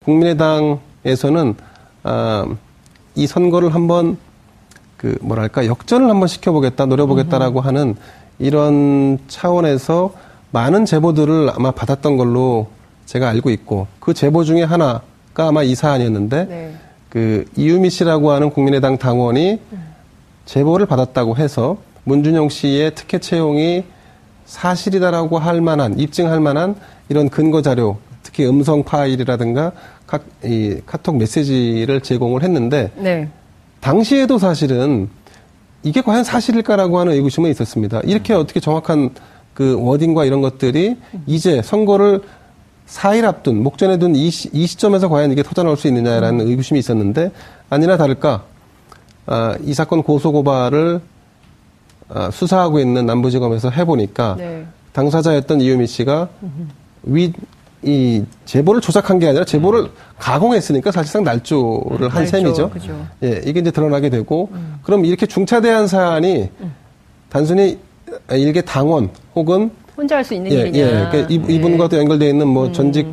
국민의당에서는 이 선거를 한번 역전을 한번 시켜보겠다, 노려보겠다라고 하는 이런 차원에서 많은 제보들을 아마 받았던 걸로 제가 알고 있고, 그 제보 중에 하나가 아마 이 사안이었는데, 네. 이유미 씨라고 하는 국민의당 당원이 제보를 받았다고 해서 문준용 씨의 특혜 채용이 사실이다라고 할 만한, 입증할 만한 이런 근거 자료, 특히 음성 파일이라든가 카톡 메시지를 제공을 했는데, 네. 당시에도 사실은 이게 과연 사실일까라고 하는 의구심은 있었습니다. 이렇게 어떻게 정확한 그 워딩과 이런 것들이 이제 선거를 4일 앞둔, 목전에 둔 이 시점에서 과연 이게 터져나올 수 있느냐라는 의구심이 있었는데, 아니나 다를까, 이 사건 고소고발을 수사하고 있는 남부지검에서 해보니까, 네. 당사자였던 이유미 씨가 이 제보를 조작한 게 아니라 제보를 가공했으니까 사실상 날조를 한 셈이죠. 그죠. 예, 이게 이제 드러나게 되고, 그럼 이렇게 중차대한 사안이 단순히 일개 당원 혹은 혼자 할 수 있는 일이냐. 그러니까 이분과도 연결되어 있는 전직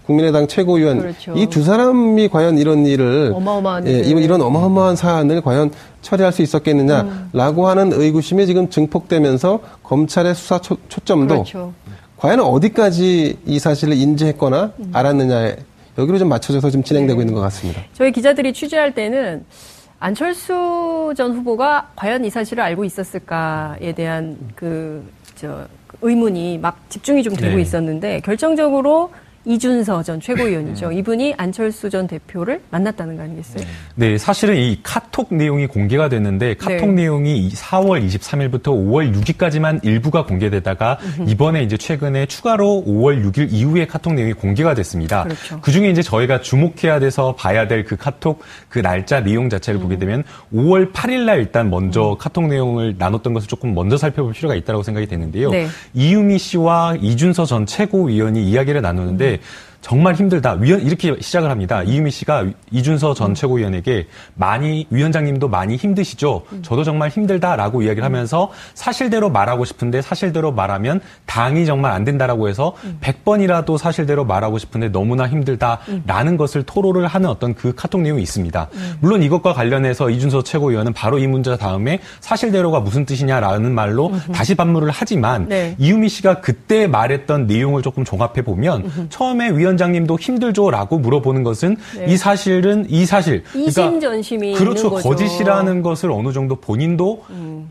국민의당 최고위원, 그렇죠. 이 두 사람이 과연 이런 일을 어마어마한 이런 어마어마한 사안을 과연 처리할 수 있었겠느냐라고 하는 의구심이 지금 증폭되면서 검찰의 수사 초점도 그렇죠. 과연 어디까지 이 사실을 인지했거나 알았느냐에 여기로 좀 맞춰져서 지금 진행되고 있는 것 같습니다. 저희 기자들이 취재할 때는 안철수 전 후보가 과연 이 사실을 알고 있었을까에 대한 의문이 막 집중이 좀 되고 있었는데, 결정적으로 이준서 전 최고위원이죠. 이분이 안철수 전 대표를 만났다는 거 아니겠어요? 네, 사실은 이 카톡 내용이 공개가 됐는데, 카톡 내용이 4월 23일부터 5월 6일까지만 일부가 공개되다가 이번에 이제 최근에 추가로 5월 6일 이후에 카톡 내용이 공개가 됐습니다. 그렇죠. 그 중에 이제 저희가 주목해야 돼서 봐야 될 그 카톡 그 날짜 내용 자체를 보게 되면 5월 8일 날 일단 먼저 카톡 내용을 나눴던 것을 조금 먼저 살펴볼 필요가 있다고 생각이 되는데요. 네. 이유미 씨와 이준서 전 최고위원이 이야기를 나누는데 정말 힘들다. 이렇게 시작을 합니다. 이유미 씨가 이준서 전 최고위원에게 위원장님도 많이 힘드시죠? 저도 정말 힘들다라고 이야기를 하면서 사실대로 말하고 싶은데 사실대로 말하면 당이 정말 안 된다라고 해서 100번이라도 사실대로 말하고 싶은데 너무나 힘들다라는 것을 토로를 하는 어떤 그 카톡 내용이 있습니다. 물론 이것과 관련해서 이준서 최고위원은 바로 이 문제 다음에 사실대로가 무슨 뜻이냐라는 말로 다시 반문을 하지만 이유미 씨가 그때 말했던 내용을 조금 종합해 보면 처음에 위원장님도 힘들죠라고 물어보는 것은 이 사실 이심전심이 그렇죠. 있는 거죠. 거짓이라는 것을 어느 정도 본인도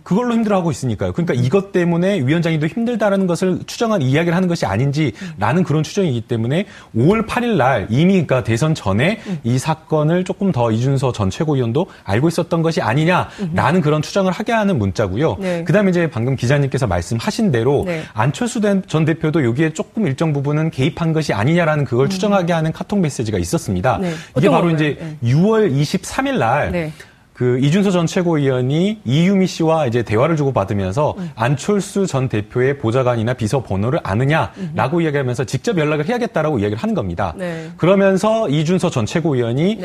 그걸로 힘들어하고 있으니까요. 그러니까 이것 때문에 위원장님도 힘들다라는 것을 추정한 이야기를 하는 것이 아닌지라는 그런 추정이기 때문에 5월 8일 날 이미 그러니까 대선 전에 이 사건을 조금 더 이준서 전 최고위원도 알고 있었던 것이 아니냐라는 그런 추정을 하게 하는 문자고요. 그다음에 이제 방금 기자님께서 말씀하신 대로 안철수 전 대표도 여기에 조금 일정 부분은 개입한 것이 아니냐라는 그걸 추정하게 하는 카톡 메시지가 있었습니다. 이게 바로 이제 6월 23일 날 그 이준서 전 최고위원이 이유미 씨와 이제 대화를 주고받으면서 안철수 전 대표의 보좌관이나 비서 번호를 아느냐라고 이야기하면서 직접 연락을 해야겠다라고 이야기를 하는 겁니다. 그러면서 이준서 전 최고위원이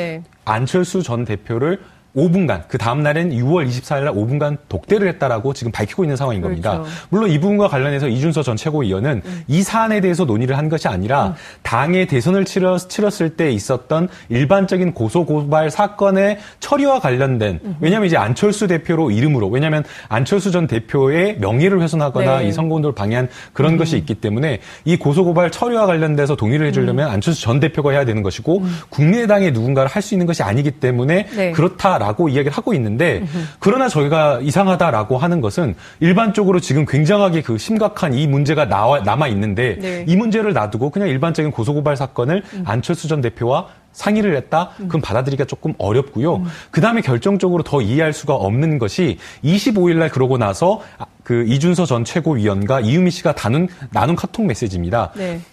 안철수 전 대표를 5분간, 그 다음날엔 6월 24일 날 5분간 독대를 했다라고 지금 밝히고 있는 상황인 겁니다. 그렇죠. 물론 이 부분과 관련해서 이준서 전 최고위원은 이 사안에 대해서 논의를 한 것이 아니라 당의 대선을 치렀을 때 있었던 일반적인 고소고발 사건의 처리와 관련된, 왜냐하면 이제 안철수 대표로 이름으로, 왜냐하면 안철수 전 대표의 명예를 훼손하거나 이 선거운동을 방해한 그런 것이 있기 때문에 이 고소고발 처리와 관련돼서 동의를 해주려면 안철수 전 대표가 해야 되는 것이고 국민의당의 누군가를 할 수 있는 것이 아니기 때문에 그렇다라고 이야기를 하고 있는데, 그러나 저희가 이상하다라고 하는 것은 일반적으로 지금 굉장하게 그 심각한 이 문제가 남아 있는데 이 문제를 놔두고 그냥 일반적인 고소고발 사건을 안철수 전 대표와 상의를 했다? 그럼 받아들이기가 조금 어렵고요. 그다음에 결정적으로 더 이해할 수가 없는 것이 25일 날 그러고 나서 그 이준서 전 최고위원과 이유미 씨가 나눈 카톡 메시지입니다.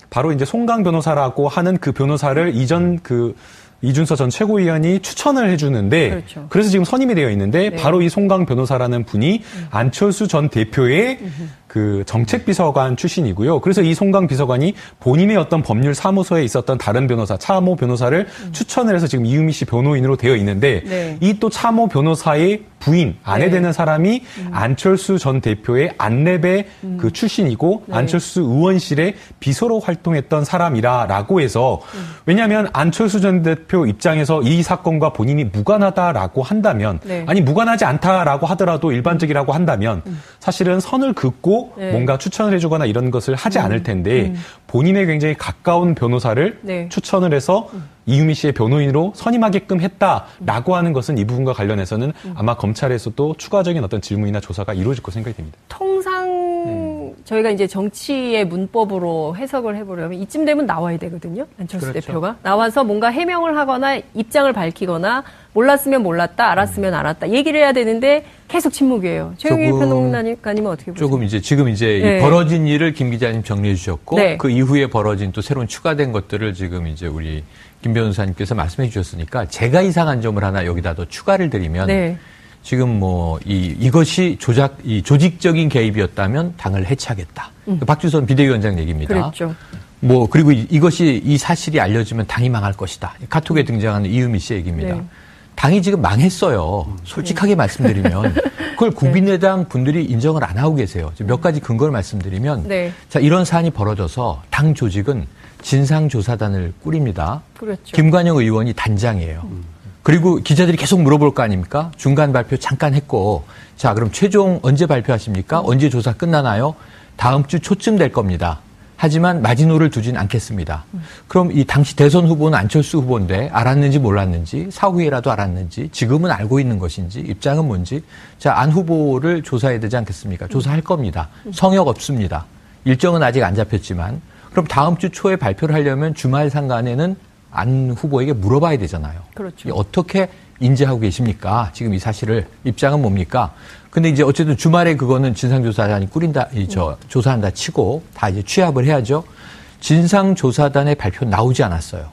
바로 이제 송강 변호사라고 하는 그 변호사를 이준서 전 최고위원이 추천을 해주는데, 그래서 지금 선임이 되어 있는데 바로 이 송강 변호사라는 분이 안철수 전 대표의 그 정책비서관 출신이고요. 그래서 이 송강 비서관이 본인의 어떤 법률 사무소에 있었던 다른 변호사, 차모 변호사를 추천을 해서 지금 이유미 씨 변호인으로 되어 있는데 네. 이 또 차모 변호사의 부인, 아내 네. 되는 사람이 안철수 전 대표의 안랩의 그 출신이고 네. 안철수 의원실의 비서로 활동했던 사람이라고 해서 왜냐하면 안철수 전 대표 입장에서 이 사건과 본인이 무관하다라고 한다면 네. 아니 무관하지 않다라고 하더라도 일반적이라고 한다면 사실은 선을 긋고 네. 뭔가 추천을 해주거나 이런 것을 하지 않을 텐데 본인의 굉장히 가까운 변호사를 네. 추천을 해서 이유미 씨의 변호인으로 선임하게끔 했다라고 하는 것은 이 부분과 관련해서는 아마 검찰에서 또 추가적인 어떤 질문이나 조사가 이루어질 것으로 생각이 됩니다. 통상 저희가 이제 정치의 문법으로 해석을 해보려면 이쯤 되면 나와야 되거든요. 안철수 그렇죠. 대표가 나와서 뭔가 해명을 하거나 입장을 밝히거나 몰랐으면 몰랐다, 알았으면 알았다 얘기를 해야 되는데 계속 침묵이에요. 최영일 평론가님은 어떻게 보세요? 조금 이제 지금 이제 네. 이 벌어진 일을 김 기자님 정리해 주셨고 네. 그 이후에 벌어진 또 새로운 추가된 것들을 지금 이제 우리 김 변호사님께서 말씀해 주셨으니까 제가 이상한 점을 하나 여기다 더 추가를 드리면 네. 지금 뭐 이것이 조직적인 개입이었다면 당을 해체하겠다. 박주선 비대위원장 얘기입니다. 그랬죠. 뭐 그리고 이 사실이 알려지면 당이 망할 것이다. 카톡에 등장하는 이유미 씨 얘기입니다. 네. 당이 지금 망했어요. 솔직하게 말씀드리면 그걸 국민의당 분들이 인정을 안 하고 계세요. 몇 가지 근거를 말씀드리면 네. 자 이런 사안이 벌어져서 당 조직은 진상조사단을 꾸립니다. 그렇죠. 김관영 의원이 단장이에요. 그리고 기자들이 계속 물어볼 거 아닙니까? 중간 발표 잠깐 했고 자 그럼 최종 언제 발표하십니까? 언제 조사 끝나나요? 다음 주 초쯤 될 겁니다. 하지만 마지노를 두진 않겠습니다. 그럼 이 당시 대선 후보는 안철수 후보인데 알았는지 몰랐는지 사후에라도 알았는지 지금은 알고 있는 것인지 입장은 뭔지 자 안 후보를 조사해야 되지 않겠습니까? 조사할 겁니다. 성역 없습니다. 일정은 아직 안 잡혔지만 그럼 다음 주 초에 발표를 하려면 주말 상간에는 안 후보에게 물어봐야 되잖아요. 그렇죠. 어떻게 인지하고 계십니까? 지금 이 사실을 입장은 뭡니까? 근데 이제 어쨌든 주말에 그거는 진상조사단이 조사한다 치고 다 이제 취합을 해야죠. 진상조사단의 발표 나오지 않았어요.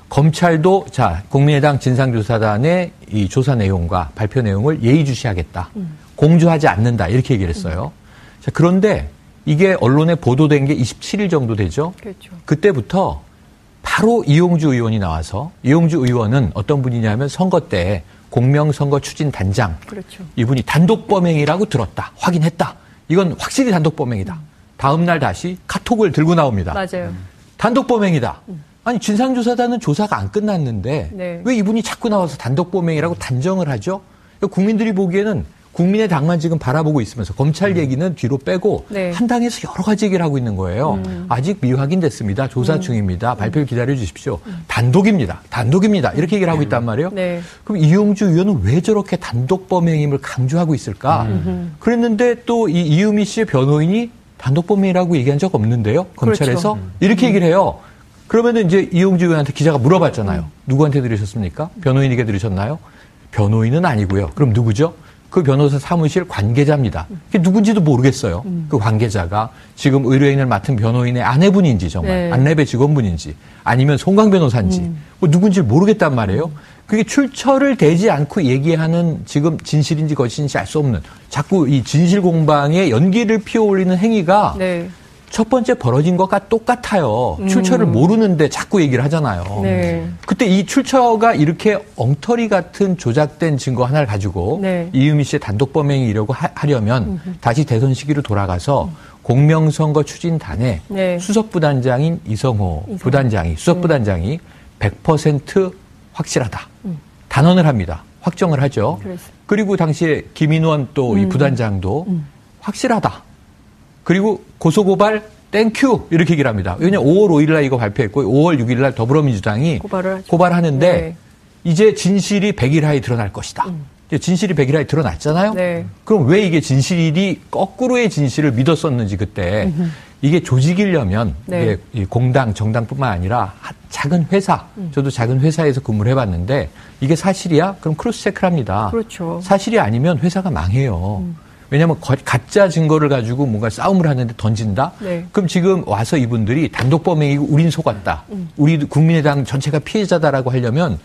검찰도 자 국민의당 진상조사단의 이 조사 내용과 발표 내용을 예의주시하겠다. 공조하지 않는다 이렇게 얘기를 했어요. 자 그런데 이게 언론에 보도된 게 27일 정도 되죠. 그렇죠. 그때부터 바로 이용주 의원이 나와서 이용주 의원은 어떤 분이냐면 선거 때 공명선거 추진단장. 그렇죠. 이분이 단독범행이라고 들었다. 확인했다. 이건 확실히 단독범행이다. 다음 날 다시 카톡을 들고 나옵니다. 맞아요. 단독범행이다. 아니 진상조사단은 조사가 안 끝났는데 네. 왜 이분이 자꾸 나와서 단독범행이라고 단정을 하죠? 국민들이 보기에는 국민의당만 지금 바라보고 있으면서 검찰 얘기는 뒤로 빼고 네. 한 당에서 여러 가지 얘기를 하고 있는 거예요. 아직 미확인됐습니다. 조사 중입니다. 발표를 기다려 주십시오. 단독입니다. 이렇게 얘기를 하고 있단 말이에요. 네. 그럼 이용주 의원은 왜 저렇게 단독범행임을 강조하고 있을까? 그랬는데 또 이 이유미 씨의 변호인이 단독범행이라고 얘기한 적 없는데요. 검찰에서 그렇죠. 이렇게 얘기를 해요. 그러면은 이제 이용주 의원한테 기자가 물어봤잖아요. 누구한테 들으셨습니까? 변호인에게 들으셨나요? 변호인은 아니고요. 그럼 누구죠? 그 변호사 사무실 관계자입니다. 그게 누군지도 모르겠어요. 그 관계자가 지금 의뢰인을 맡은 변호인의 아내분인지 정말 네. 안랩의 직원분인지 아니면 송강 변호사인지 뭐 누군지 모르겠단 말이에요. 그게 출처를 대지 않고 얘기하는 지금 진실인지 거짓인지 알 수 없는 자꾸 이 진실 공방에 연기를 피워올리는 행위가 네. 첫 번째 벌어진 것과 똑같아요. 출처를 모르는데 자꾸 얘기를 하잖아요. 네. 그때 이 출처가 이렇게 엉터리 같은 조작된 증거 하나를 가지고 네. 이유미 씨의 단독범행이라고 하려면 다시 대선 시기로 돌아가서 공명선거 추진단의 네. 수석부단장인 이성호 부단장이 수석부단장이 100% 확실하다. 단언을 합니다. 확정을 하죠. 그랬어요. 그리고 당시에 김인원 또 이 부단장도 확실하다. 그리고 고소고발 땡큐 이렇게 얘기를 합니다. 왜냐하면 5월 5일 날 이거 발표했고 5월 6일 날 더불어민주당이 고발을 하죠. 고발하는데 네. 이제 진실이 100일하에 드러날 것이다. 이제 진실이 100일하에 드러났잖아요. 네. 그럼 왜 이게 진실이 거꾸로의 진실을 믿었었는지 그때 이게 조직이려면 네. 이게 이 공당 정당뿐만 아니라 작은 회사 저도 작은 회사에서 근무를 해봤는데 이게 사실이야? 그럼 크로스 체크를 합니다. 그렇죠. 사실이 아니면 회사가 망해요. 왜냐하면 가짜 증거를 가지고 뭔가 싸움을 하는데 던진다? 네. 그럼 지금 와서 이분들이 단독범행이고 우린 속았다. 우리 국민의당 전체가 피해자다라고 하려면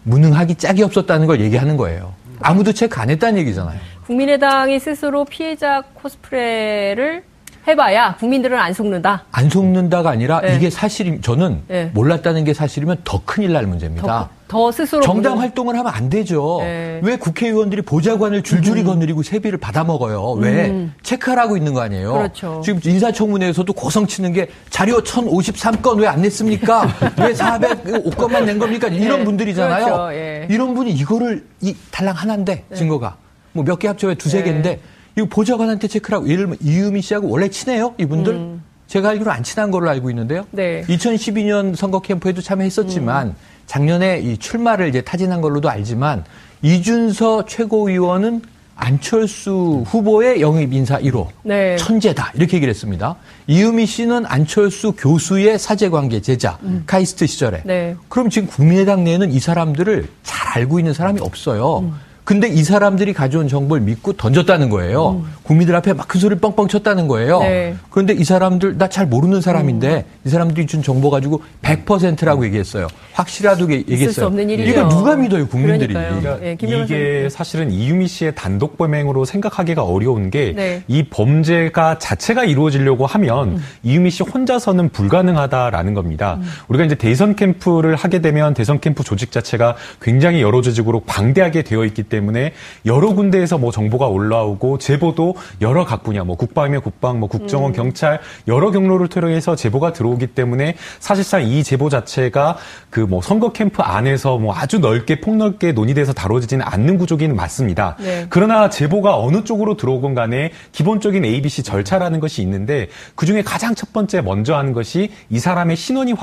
무능하기 짝이 없었다는 걸 얘기하는 거예요. 아무도 체크 안 했다는 얘기잖아요. 국민의당이 스스로 피해자 코스프레를 해봐야 국민들은 안 속는다. 안 속는다가 아니라 네. 이게 사실이 저는 네. 몰랐다는 게 사실이면 더 큰일 날 문제입니다. 더 스스로 정당 활동을 하면 안 되죠. 네. 왜 국회의원들이 보좌관을 줄줄이 거느리고 세비를 받아먹어요. 왜? 체크하라고 있는 거 아니에요. 그렇죠. 지금 인사청문회에서도 고성치는 게 자료 1053건 왜 안 냈습니까? 왜 405건만 낸 겁니까? 이런 네. 분들이잖아요. 그렇죠. 예. 이런 분이 이거를 달랑 하나인데 증거가 뭐 몇 개 합쳐야 두세 개인데 이거 보좌관한테 체크라고. 예를 들면 이유미 씨하고 원래 친해요? 이분들? 제가 알기로 안 친한 걸로 알고 있는데요. 네. 2012년 선거 캠프에도 참여했었지만 작년에 이 출마를 이제 타진한 걸로도 알지만 이준서 최고위원은 안철수 후보의 영입 인사 1호. 네. 천재다. 이렇게 얘기를 했습니다. 이유미 씨는 안철수 교수의 사제관계 제자. 카이스트 시절에. 네. 그럼 지금 국민의당 내에는 이 사람들을 잘 알고 있는 사람이 없어요. 근데 이 사람들이 가져온 정보를 믿고 던졌다는 거예요. 국민들 앞에 막 큰 소리 뻥뻥 쳤다는 거예요. 네. 그런데 이 사람들 나 잘 모르는 사람인데 이 사람들이 준 정보 가지고 100%라고 얘기했어요. 확실하다고 얘기했어요. 있을 수 없는 일이죠. 이걸 누가 믿어요, 국민들이. 그러니까요. 예, 김영하 이게 선생님. 사실은 이유미 씨의 단독 범행으로 생각하기가 어려운 게 이 네. 범죄가 자체가 이루어지려고 하면 이유미 씨 혼자서는 불가능하다라는 겁니다. 우리가 이제 대선 캠프를 하게 되면 대선 캠프 조직 자체가 굉장히 여러 조직으로 방대하게 되어 있기 때문에 여러 군데에서 뭐 정보가 올라오고 제보도 여러 각 분야, 뭐 국방이면 국방, 뭐 국정원, 경찰 여러 경로를 통해서 제보가 들어오기 때문에 사실상 이 제보 자체가 그 뭐 선거 캠프 안에서 뭐 아주 넓게 폭넓게 논의돼서 다뤄지지는 않는 구조긴 맞습니다. 네. 그러나 제보가 어느 쪽으로 들어오건 간에 기본적인 ABC 절차라는 것이 있는데 그중에 가장 첫 번째 먼저 하는 것이 이 사람의 신원이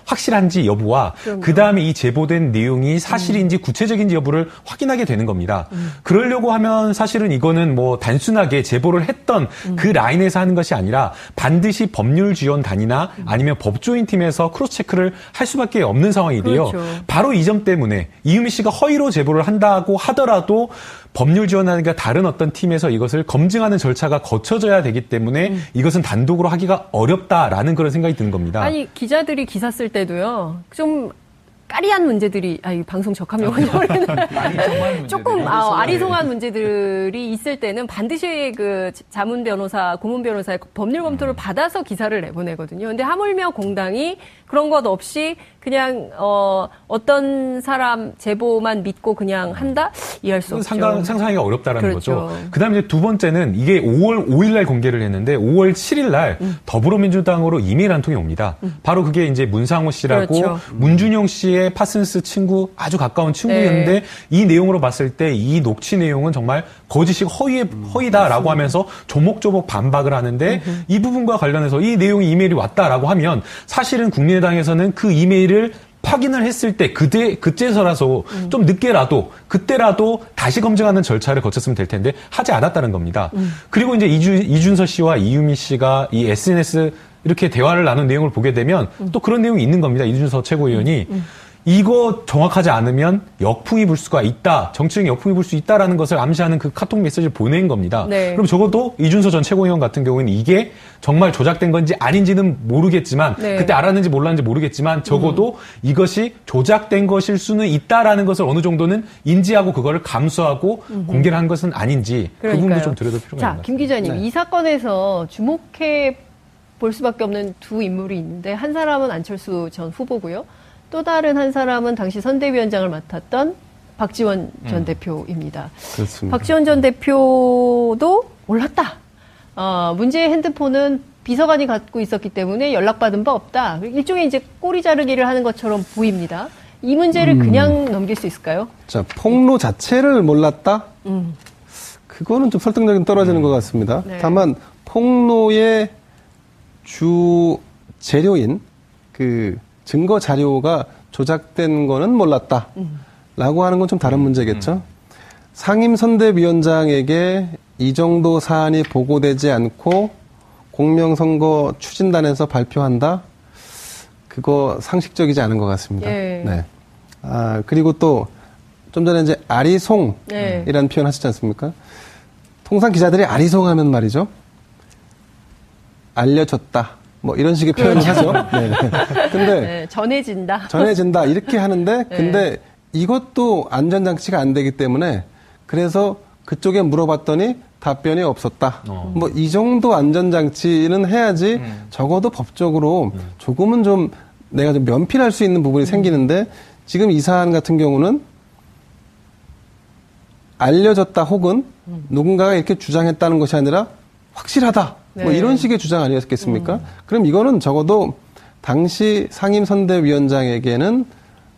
확실한지 여부와 그다음에 이 제보된 내용이 사실인지 구체적인지 여부를 확인하게 되는 겁니다. 그러려고 하면 사실은 이거는 뭐 단순하게 제보를 했던 그 라인에서 하는 것이 아니라 반드시 법률지원단이나 아니면 법조인팀에서 크로스체크를 할 수밖에 없는 상황이고요. 그렇죠. 바로 이 점 때문에 이유미 씨가 허위로 제보를 한다고 하더라도 법률지원단과 다른 어떤 팀에서 이것을 검증하는 절차가 거쳐져야 되기 때문에 이것은 단독으로 하기가 어렵다라는 그런 생각이 드는 겁니다. 아니 기자들이 기사 쓸 때도요. 좀 까리한 문제들이 방송 적합 용어는 조금 아리송한 문제들이 있을 때는 반드시 그 자문 변호사, 고문 변호사의 법률 검토를 받아서 기사를 내보내거든요. 근데 하물며 공당이 그런 것 없이 그냥 어떤 사람 제보만 믿고 그냥 한다? 이해할 수 없죠. 상상하기가 어렵다라는 그렇죠. 거죠. 그다음에 이제 두 번째는 이게 5월 5일 날 공개를 했는데 5월 7일 날 더불어민주당으로 이메일 한 통이 옵니다. 바로 그게 이제 문상호 씨라고 그렇죠. 문준용 씨의 파슨스 친구, 아주 가까운 친구였는데 네. 이 내용으로 봤을 때 이 녹취 내용은 정말 거짓이고 허위다라고 하면서 조목조목 반박을 하는데 이 부분과 관련해서 이 내용이 이메일이 왔다라고 하면 사실은 국민의당에서는 그 이메일을 확인을 했을 때 그때서라도 좀 늦게라도 그때라도 다시 검증하는 절차를 거쳤으면 될 텐데 하지 않았다는 겁니다. 그리고 이제 이준서 씨와 이유미 씨가 이 SNS 이렇게 대화를 나눈 내용을 보게 되면 또 그런 내용이 있는 겁니다. 이준서 최고위원이 이거 정확하지 않으면 역풍이 불 수가 있다. 정치적인 역풍이 불 수 있다라는 것을 암시하는 그 카톡 메시지를 보낸 겁니다. 네. 그럼 적어도 이준서 전 최고위원 같은 경우에는 이게 정말 조작된 건지 아닌지는 모르겠지만 네. 그때 알았는지 몰랐는지 모르겠지만 적어도 이것이 조작된 것일 수는 있다라는 것을 어느 정도는 인지하고 그거를 감수하고 공개를 한 것은 아닌지 그 부분도 좀 들여다볼 필요가 있는 것 자, 같습니다. 김 기자님, 이 사건에서 주목해 볼 수밖에 없는 두 인물이 있는데 한 사람은 안철수 전 후보고요. 또 다른 한 사람은 당시 선대위원장을 맡았던 박지원 전 대표입니다. 그렇습니다. 박지원 전 대표도 몰랐다. 문제의 핸드폰은 비서관이 갖고 있었기 때문에 연락받은 바 없다. 일종의 이제 꼬리 자르기를 하는 것처럼 보입니다. 이 문제를 그냥 넘길 수 있을까요? 자, 폭로 자체를 몰랐다? 그거는 좀 설득력이 떨어지는 것 같습니다. 네. 다만 폭로의 주 재료인 그 증거 자료가 조작된 거는 몰랐다. 라고 하는 건 좀 다른 문제겠죠. 상임선대위원장에게 이 정도 사안이 보고되지 않고 공명선거 추진단에서 발표한다? 그거 상식적이지 않은 것 같습니다. 예. 네. 그리고 또 좀 전에 이제 아리송이라는 네. 표현 하셨지 않습니까? 통상 기자들이 아리송하면 말이죠. 알려졌다. 뭐 이런 식의 표현을 하죠. 네. 근데 네, 전해진다 이렇게 하는데 근데 이것도 안전장치가 안 되기 때문에 그래서 그쪽에 물어봤더니 답변이 없었다. 뭐 이 정도 안전장치는 해야지 적어도 법적으로 조금은 좀 내가 좀 면피할 수 있는 부분이 생기는데 지금 이 사안 같은 경우는 알려졌다 혹은 누군가가 이렇게 주장했다는 것이 아니라 확실하다. 네. 뭐 이런 식의 주장 아니었겠습니까? 그럼 이거는 적어도 당시 상임선대위원장에게는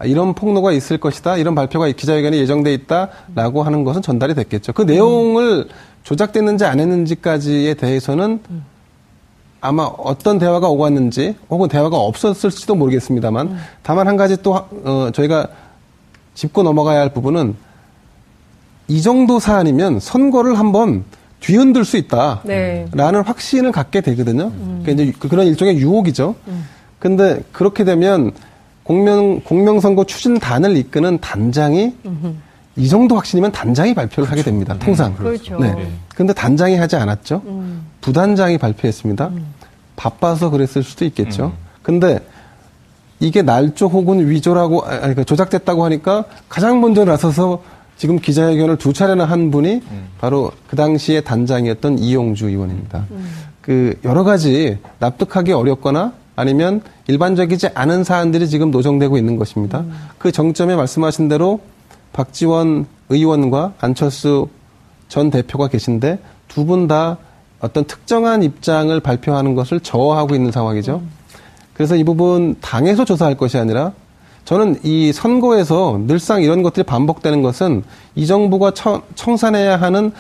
이런 폭로가 있을 것이다. 이런 발표가 기자회견에 예정돼 있다라고 하는 것은 전달이 됐겠죠. 그 내용을 조작됐는지 안 했는지까지에 대해서는 아마 어떤 대화가 오고 왔는지 혹은 대화가 없었을지도 모르겠습니다만 다만 한 가지 또 저희가 짚고 넘어가야 할 부분은 이 정도 사안이면 선거를 한번 뒤흔들 수 있다라는 네. 확신을 갖게 되거든요. 그러니까 이제 그런 일종의 유혹이죠. 근데 그렇게 되면 공명선거 추진단을 이끄는 단장이 이 정도 확신이면 단장이 발표를 하게 됩니다. 통상. 그렇죠. 네. 근데 단장이 하지 않았죠. 부단장이 발표했습니다. 바빠서 그랬을 수도 있겠죠. 근데 이게 날조 혹은 위조라고 조작됐다고 하니까 가장 먼저 나서서 지금 기자회견을 2차례나 한 분이 바로 그 당시에 단장이었던 이용주 의원입니다. 그 여러 가지 납득하기 어렵거나 아니면 일반적이지 않은 사안들이 지금 노정되고 있는 것입니다. 그 정점에 말씀하신 대로 박지원 의원과 안철수 전 대표가 계신데 두 분 다 어떤 특정한 입장을 발표하는 것을 저하고 있는 상황이죠. 그래서 이 부분 당에서 조사할 것이 아니라 저는 이 선거에서 늘상 이런 것들이 반복되는 것은 이 정부가 청산해야 하는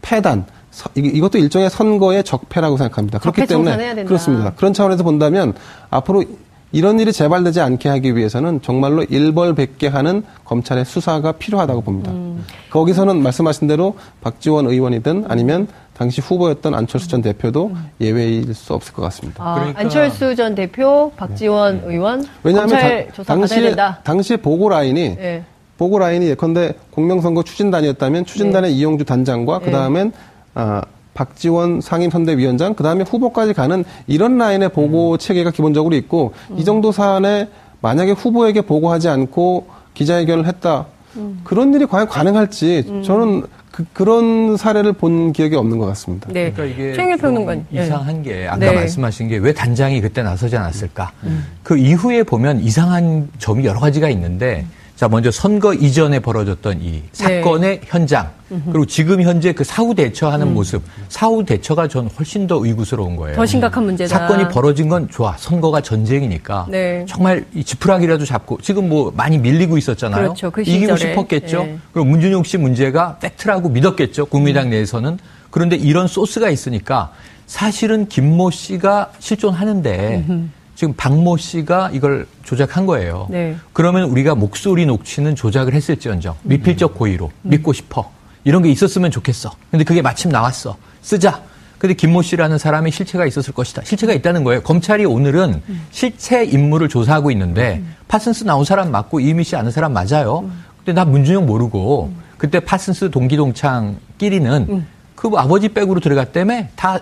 패단, 이것도 일종의 선거의 적폐라고 생각합니다. 그렇기 때문에 그렇습니다. 그런 차원에서 본다면 앞으로 이런 일이 재발되지 않게 하기 위해서는 정말로 일벌백계 하는 검찰의 수사가 필요하다고 봅니다. 거기서는 말씀하신 대로 박지원 의원이든 아니면 당시 후보였던 안철수 전 대표도 예외일 수 없을 것 같습니다. 그러니까 안철수 전 대표, 박지원 의원, 왜냐하면 검찰 조사 받아야 된다. 당시에 보고 라인이 예컨대 공명선거 추진단이었다면 추진단의 이용주 단장과 그 다음엔 박지원 상임선대위원장, 그 다음에 후보까지 가는 이런 라인의 보고 체계가 기본적으로 있고 이 정도 사안에 만약에 후보에게 보고하지 않고 기자회견을 했다. 그런 일이 과연 가능할지 저는 그런 사례를 본 기억이 없는 것 같습니다. 네. 그러니까 이게 최영일 평론가님. 이상한 게 아까 말씀하신 게 왜 단장이 그때 나서지 않았을까? 그 이후에 보면 이상한 점이 여러 가지가 있는데 자, 먼저 선거 이전에 벌어졌던 이 사건의 현장, 그리고 지금 현재 그 사후 대처하는 모습, 사후 대처가 전 훨씬 더 의구스러운 거예요. 더 심각한 문제다. 사건이 벌어진 건 좋아. 선거가 전쟁이니까. 정말 이 지푸라기라도 잡고, 지금 뭐 많이 밀리고 있었잖아요. 그렇죠. 그 이기고 싶었겠죠. 그리고 문준용 씨 문제가 팩트라고 믿었겠죠. 국민의당 내에서는. 그런데 이런 소스가 있으니까 사실은 김모 씨가 실존하는데 지금 박모 씨가 이걸 조작한 거예요. 그러면 우리가 목소리 녹취는 조작을 했을지언정 미필적 고의로 믿고 싶어. 이런 게 있었으면 좋겠어. 근데 그게 마침 나왔어. 쓰자. 근데 김모 씨라는 사람의 실체가 있었을 것이다. 실체가 있다는 거예요. 검찰이 오늘은 실체 인물을 조사하고 있는데 파슨스 나온 사람 맞고 이미 씨 아는 사람 맞아요. 근데 나 문준용 모르고 그때 파슨스 동기동창끼리는 그 아버지 백으로 들어갔다며 다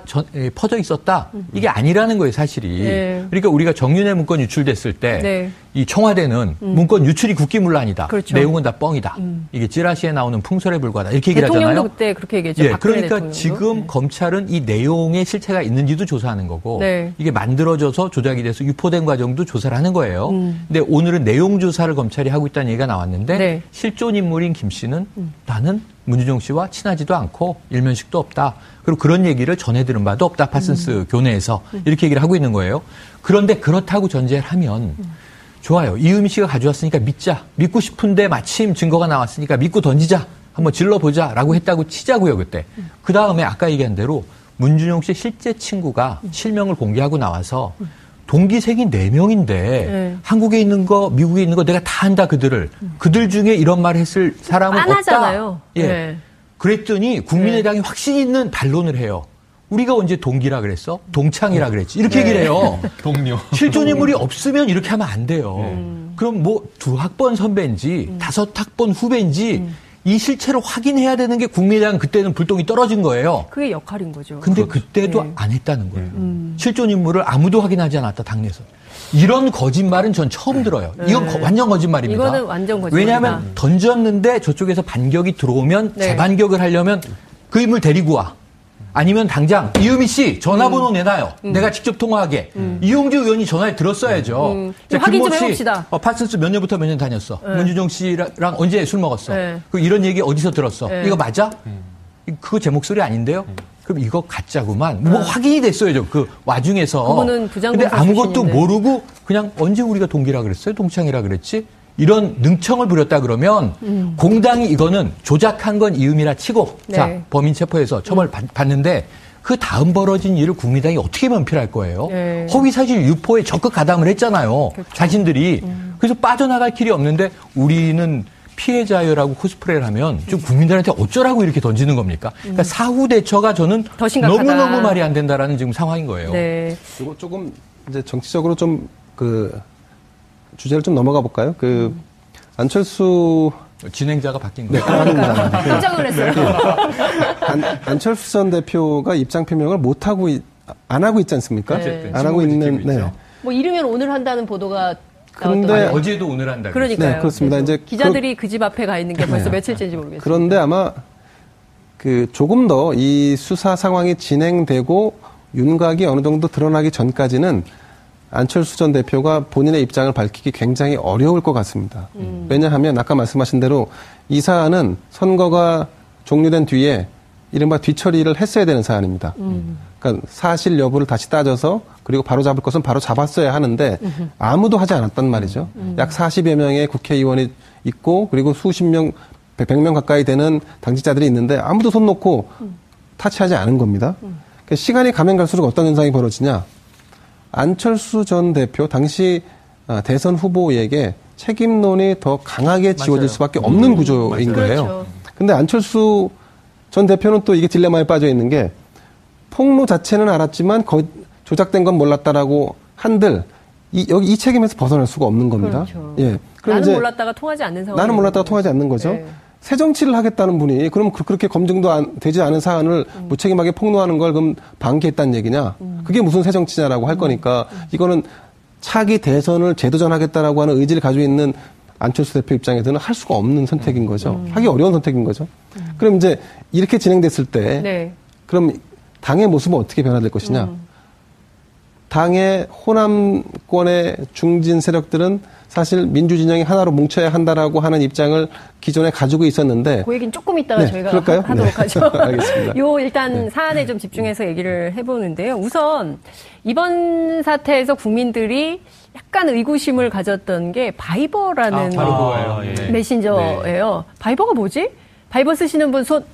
퍼져 있었다. 이게 아니라는 거예요, 사실이. 그러니까 우리가 정윤회 문건 유출됐을 때 이 청와대는 문건 유출이 국기문란이다. 그렇죠. 내용은 다 뻥이다. 이게 찌라시에 나오는 풍설에 불과하다. 이렇게 얘기를 하잖아요. 대통령도 그때 그렇게 얘기했죠. 그러니까 대통령도. 지금 검찰은 이 내용의 실체가 있는지도 조사하는 거고 이게 만들어져서 조작이 돼서 유포된 과정도 조사를 하는 거예요. 근데 오늘은 내용 조사를 검찰이 하고 있다는 얘기가 나왔는데 실존 인물인 김 씨는 나는 문준용 씨와 친하지도 않고 일면식도 없다. 그리고 그런 얘기를 전해 들은 바도 없다. 파슨스 교내에서 이렇게 얘기를 하고 있는 거예요. 그런데 그렇다고 전제를 하면 좋아요. 이은미 씨가 가져왔으니까 믿자. 믿고 싶은데 마침 증거가 나왔으니까 믿고 던지자. 한번 질러보자라고 했다고 치자고요. 그때. 그 다음에 아까 얘기한 대로 문준용 씨 실제 친구가 실명을 공개하고 나와서 동기생이 4명인데 한국에 있는 거 미국에 있는 거 내가 다 안다. 그들 중에 이런 말 했을 사람은 뻔하잖아요. 없다. 그랬더니 국민의당이 확신 있는 반론을 해요. 우리가 언제 동기라 그랬어? 동창이라 그랬지. 이렇게 얘기를 해요. 동료. 실존 인물이 없으면 이렇게 하면 안 돼요. 그럼 뭐 2학번 선배인지 5학번 후배인지 이 실체를 확인해야 되는 게 국민의당 그때는 불똥이 떨어진 거예요. 그게 역할인 거죠. 근데 그때도 안 했다는 거예요. 실존 인물을 아무도 확인하지 않았다, 당내에서. 이런 거짓말은 전 처음 들어요. 이건 완전 거짓말입니다. 이거는 완전 거짓말이다. 왜냐하면 던졌는데 저쪽에서 반격이 들어오면 재반격을 하려면 그 인물 데리고 와. 아니면 당장 이유미 씨 전화번호 내놔요. 내가 직접 통화하게. 이용주 의원이 전화를 들었어야죠. 자, 확인 좀 해봅시다. 파슨스 몇 년부터 몇 년 다녔어. 문준용 씨랑 언제 술 먹었어. 이런 얘기 어디서 들었어. 이거 맞아? 그거 제 목소리 아닌데요? 그럼 이거 가짜구만. 뭐 확인이 됐어야죠. 그 와중에서. 그분은 부장검사 근데 아무것도 출신인데. 모르고 그냥 언제 우리가 동기라 그랬어요? 동창이라 그랬지? 이런 능청을 부렸다 그러면 공당이 이거는 조작한 건 이음이라 치고 네. 자 범인 체포해서 처벌 받는데 그 다음 벌어진 일을 국민당이 어떻게 면피할 거예요? 네. 허위사실 유포에 적극 가담을 했잖아요. 그렇죠. 자신들이. 그래서 빠져나갈 길이 없는데 우리는 피해자여라고 코스프레를 하면 좀 국민들한테 어쩌라고 이렇게 던지는 겁니까? 그러니까 사후 대처가 저는 더 심각하다. 너무너무 말이 안 된다라는 지금 상황인 거예요. 네. 그리고 조금 이제 정치적으로 좀 주제를 좀 넘어가 볼까요? 안철수 진행자가 바뀐 거예요. 깜짝 놀랐어요. 안철수 전 대표가 입장 표명을 안 하고 있지 않습니까? 네. 안 하고 있는. 네. 뭐 이르면 오늘 한다는 보도가 그런데 나왔던 아니, 어제도 오늘 한다. 그러니까요. 네, 그렇습니다. 그래서 이제 기자들이 그 집 앞에 가 있는 게 벌써 며칠째인지 모르겠어요. 그런데 아마 조금 더 이 수사 상황이 진행되고 윤곽이 어느 정도 드러나기 전까지는 안철수 전 대표가 본인의 입장을 밝히기 굉장히 어려울 것 같습니다. 왜냐하면 아까 말씀하신 대로 이 사안은 선거가 종료된 뒤에 이른바 뒤처리를 했어야 되는 사안입니다. 그러니까 사실 여부를 다시 따져서 그리고 바로 잡을 것은 바로 잡았어야 하는데 아무도 하지 않았단 말이죠. 약 40여 명의 국회의원이 있고 그리고 수십 명, 100명 가까이 되는 당직자들이 있는데 아무도 손 놓고 타치하지 않은 겁니다. 그러니까 시간이 가면 갈수록 어떤 현상이 벌어지냐. 안철수 전 대표 당시 대선 후보에게 책임론이 더 강하게 지워질 수밖에 없는 구조인 거예요. 그렇죠. 근데 안철수 전 대표는 또 이게 딜레마에 빠져 있는 게 폭로 자체는 알았지만 조작된 건 몰랐다라고 한들 이 책임에서 벗어날 수가 없는 겁니다. 그렇죠. 예. 그럼 나는 이제 몰랐다가 통하지 않는 상황. 나는 몰랐다가 통하지 않는 거죠. 네. 새 정치를 하겠다는 분이 그럼 그렇게 검증도 되지 않은 사안을 무책임하게 폭로하는 걸 그럼 방기했다는 얘기냐? 그게 무슨 새 정치냐라고 할 거니까 이거는 차기 대선을 재도전하겠다라고 하는 의지를 가지고 있는 안철수 대표 입장에서는 할 수가 없는 선택인 거죠. 하기 어려운 선택인 거죠. 그럼 이제 이렇게 진행됐을 때 네. 그럼 당의 모습은 어떻게 변화될 것이냐? 당의 호남권의 중진 세력들은 사실 민주진영이 하나로 뭉쳐야 한다라고 하는 입장을 기존에 가지고 있었는데 그 얘기는 조금 이따가 네, 저희가 그럴까요? 하도록 네. 하죠. 알겠습니다. 일단 사안에 좀 집중해서 얘기를 해보는데요. 우선 이번 사태에서 국민들이 약간 의구심을 가졌던 게 바이버라는 바로 그거예요. 예. 메신저예요. 바이버가 뭐지? 바이버 쓰시는 분 손.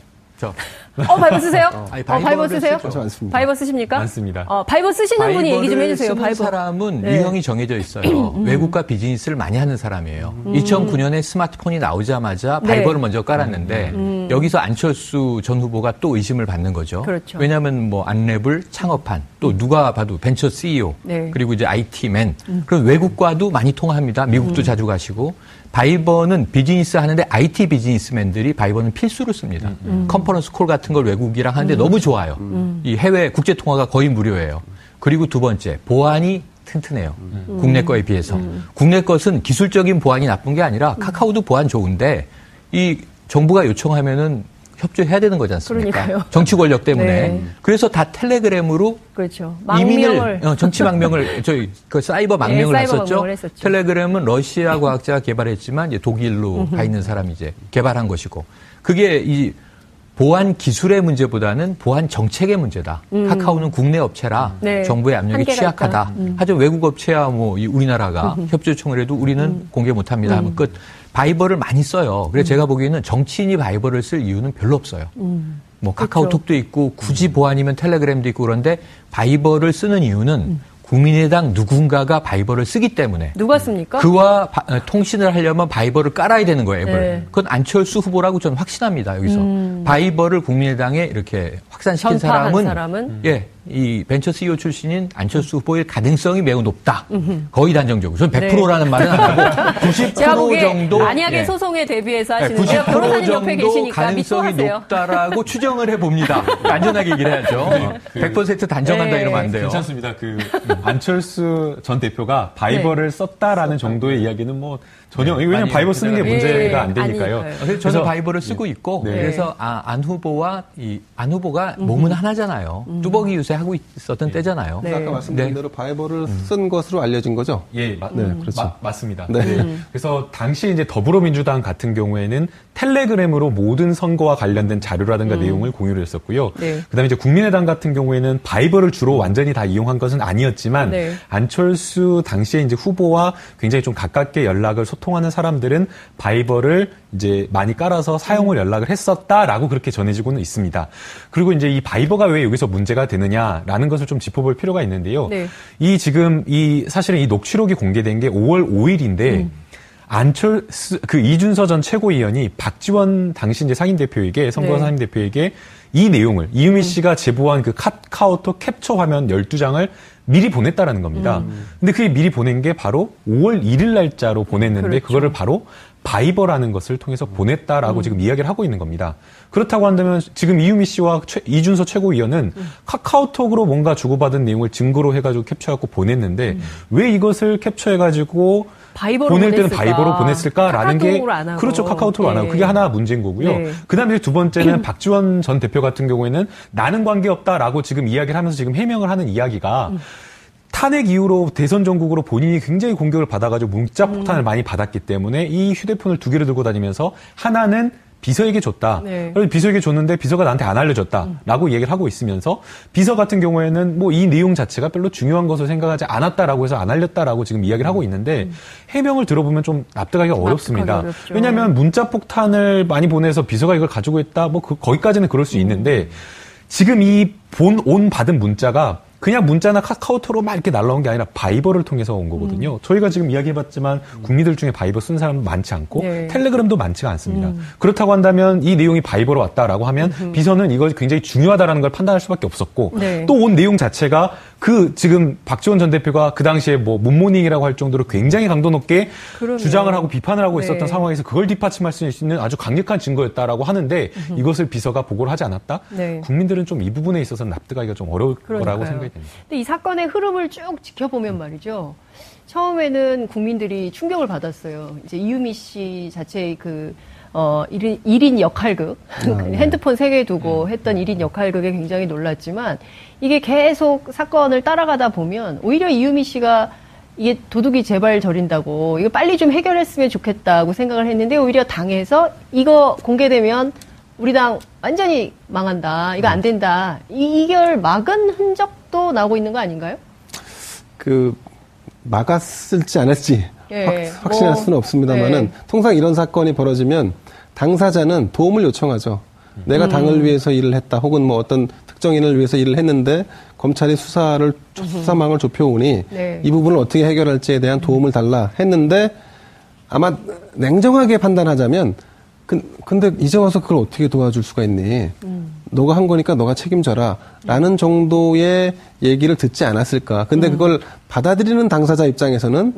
바이버 쓰세요? 아니, 바이버 쓰세요? 저 많습니다. 바이버 쓰십니까? 많습니다. 바이버 쓰시는 분이 얘기 좀 해주세요. 쓰는 바이버. 사람은 네. 유형이 정해져 있어요. 외국과 비즈니스를 많이 하는 사람이에요. 2009년에 스마트폰이 나오자마자 바이버를 네. 먼저 깔았는데 여기서 안철수 전 후보가 또 의심을 받는 거죠. 그렇죠. 왜냐하면 뭐 안랩을 창업한 또 누가 봐도 벤처 CEO 네. 그리고 이제 IT맨 그럼 외국과도 많이 통화합니다. 미국도 자주 가시고 바이버는 비즈니스 하는데 IT 비즈니스맨들이 바이버는 필수로 씁니다. 컨퍼런스 콜 같은 걸 외국이랑 하는데 너무 좋아요. 이 해외 국제 통화가 거의 무료예요. 그리고 두 번째 보안이 튼튼해요. 국내 거에 비해서. 국내 것은 기술적인 보안이 나쁜 게 아니라 카카오도 보안 좋은데 이 정부가 요청하면은 협조해야 되는 거지 않습니까? 그러니까요. 정치 권력 때문에. 네. 그래서 다 텔레그램으로 그렇죠. 이민을 정치 망명을 저희 그 사이버 망명을 네, 사이버 했었죠. 망명을 했었죠. 텔레그램은 러시아 과학자가 개발했지만 이제 독일로 가 있는 사람이 이제 개발한 것이고 그게 이 보안 기술의 문제보다는 보안 정책의 문제다. 카카오는 국내 업체라 네. 정부의 압력이 한계가 취약하다. 하지만 외국 업체야 뭐 우리나라가 협조 요청을 해도 우리는 공개 못합니다 하면 끝. 바이버를 많이 써요. 그래서 제가 보기에는 정치인이 바이버를 쓸 이유는 별로 없어요. 뭐 카카오톡도 있고 굳이 보안이면 텔레그램도 있고 그런데 바이버를 쓰는 이유는 국민의당 누군가가 바이버를 쓰기 때문에 누가 씁니까? 그와 통신을 하려면 바이버를 깔아야 되는 거예요, 앱을. 네. 그건 안철수 후보라고 저는 확신합니다, 여기서. 바이버를 국민의당에 이렇게 확산시킨 전파한 사람은 예, 이 벤처 CEO 출신인 안철수 후보의 가능성이 매우 높다. 거의 단정적으로. 저는 100%라는 말은 안 하고 90% 정도. 만약에 소송에 대비해서 하시는 90% 변호사님 옆에 계시니까 가능성이 높다라고 추정을 해봅니다. 안전하게 얘기를 해야죠. 100% 단정한다 이러면 안 돼요. 괜찮습니다. 안철수 전 대표가 바이버를 썼다라는 정도의 이야기는 뭐 전혀 왜냐면 바이버 쓰는 게 문제가 안 되니까요. 그래서 저는 바이버를 쓰고 있고 그래서 안 후보가 몸은 하나잖아요. 뚜벅이 유세하고 있었던 때잖아요. 아까 말씀드린 대로 바이버를 쓴 것으로 알려진 거죠? 예, 그렇죠. 맞습니다. 그래서 당시 이제 더불어민주당 같은 경우에는 텔레그램으로 모든 선거와 관련된 자료라든가 내용을 공유를 했었고요. 그다음에 이제 국민의당 같은 경우에는 바이버를 주로 완전히 다 이용한 것은 아니었지만 안철수 당시에 이제 후보와 굉장히 좀 가깝게 연락을 소통하는 사람들은 바이버를 이제 많이 깔아서 사용을 연락을 했었다라고 그렇게 전해지고는 있습니다. 그리고 이제 이 바이버가 왜 여기서 문제가 되느냐라는 것을 좀 짚어볼 필요가 있는데요. 사실은 이 녹취록이 공개된 게 5월 5일인데 이준서 전 최고위원이 박지원 당시 이제 상임대표에게, 선거 상임대표에게 이 내용을, 이유미 씨가 제보한 그 카카오톡 캡처 화면 12장을 미리 보냈다라는 겁니다. 근데 그게 미리 보낸 게 바로 5월 1일 날짜로 보냈는데 그거를 바로 바이버라는 것을 통해서 보냈다라고 지금 이야기를 하고 있는 겁니다. 그렇다고 한다면 지금 이유미 씨와 이준서 최고위원은 카카오톡으로 뭔가 주고받은 내용을 증거로 해가지고 캡처해갖고 보냈는데 왜 이것을 캡처해가지고 보낼 때는 바이버로 보냈을까라는 게 그렇죠. 카카오톡으로 안 하고 그게 하나 문제인 거고요. 그다음에 두 번째는 박지원 전 대표 같은 경우에는 나는 관계없다라고 지금 이야기를 하면서 지금 해명을 하는 이야기가 탄핵 이후로 대선 전국으로 본인이 굉장히 공격을 받아가지고 문자 폭탄을 많이 받았기 때문에 이 휴대폰을 두 개를 들고 다니면서 하나는 비서에게 줬다. 그래서 비서에게 줬는데 비서가 나한테 안 알려줬다라고 얘기를 하고 있으면서 비서 같은 경우에는 뭐 이 내용 자체가 별로 중요한 것을 생각하지 않았다라고 해서 안 알렸다라고 지금 이야기를 하고 있는데 해명을 들어보면 좀 납득하기가 어렵습니다. 왜냐하면 문자 폭탄을 많이 보내서 비서가 이걸 가지고 있다. 뭐 거기까지는 그럴 수 있는데 지금 이 받은 문자가 그냥 문자나 카카오톡으로 막 이렇게 날라온 게 아니라 바이버를 통해서 온 거거든요. 저희가 지금 이야기해봤지만 국민들 중에 바이버 쓰는 사람은 많지 않고 텔레그램도 많지가 않습니다. 그렇다고 한다면 이 내용이 바이버로 왔다라고 하면 비서는 이걸 굉장히 중요하다라는 걸 판단할 수밖에 없었고 또 온 내용 자체가 지금 박지원 전 대표가 그 당시에 뭐 문모닝이라고 할 정도로 굉장히 강도 높게 주장을 하고 비판을 하고 있었던 상황에서 그걸 뒷받침할 수 있는 아주 강력한 증거였다라고 하는데 이것을 비서가 보고를 하지 않았다? 국민들은 좀 이 부분에 있어서 납득하기가 좀 어려울 거라고 생각이 됩니다. 근데 이 사건의 흐름을 쭉 지켜보면 말이죠. 처음에는 국민들이 충격을 받았어요. 이제 이유미 씨 자체의 1인 역할극, 핸드폰 3개 두고 했던 1인 역할극에 굉장히 놀랐지만 이게 계속 사건을 따라가다 보면 오히려 이유미 씨가 이게 도둑이 제발 저린다고 이거 빨리 좀 해결했으면 좋겠다고 생각을 했는데 오히려 당에서 이거 공개되면 우리 당 완전히 망한다. 이거 안 된다. 이걸 막은 흔적도 나오고 있는 거 아닌가요? 막았을지 안 했을지 확신할 수는 없습니다만은 통상 이런 사건이 벌어지면 당사자는 도움을 요청하죠. 내가 당을 위해서 일을 했다. 혹은 뭐 어떤 특정인을 위해서 일을 했는데 검찰이 수사망을 좁혀오니 이 부분을 어떻게 해결할지에 대한 도움을 달라 했는데 아마 냉정하게 판단하자면 근데 이제 와서 그걸 어떻게 도와줄 수가 있니? 너가 한 거니까 너가 책임져라. 라는 정도의 얘기를 듣지 않았을까. 근데 그걸 받아들이는 당사자 입장에서는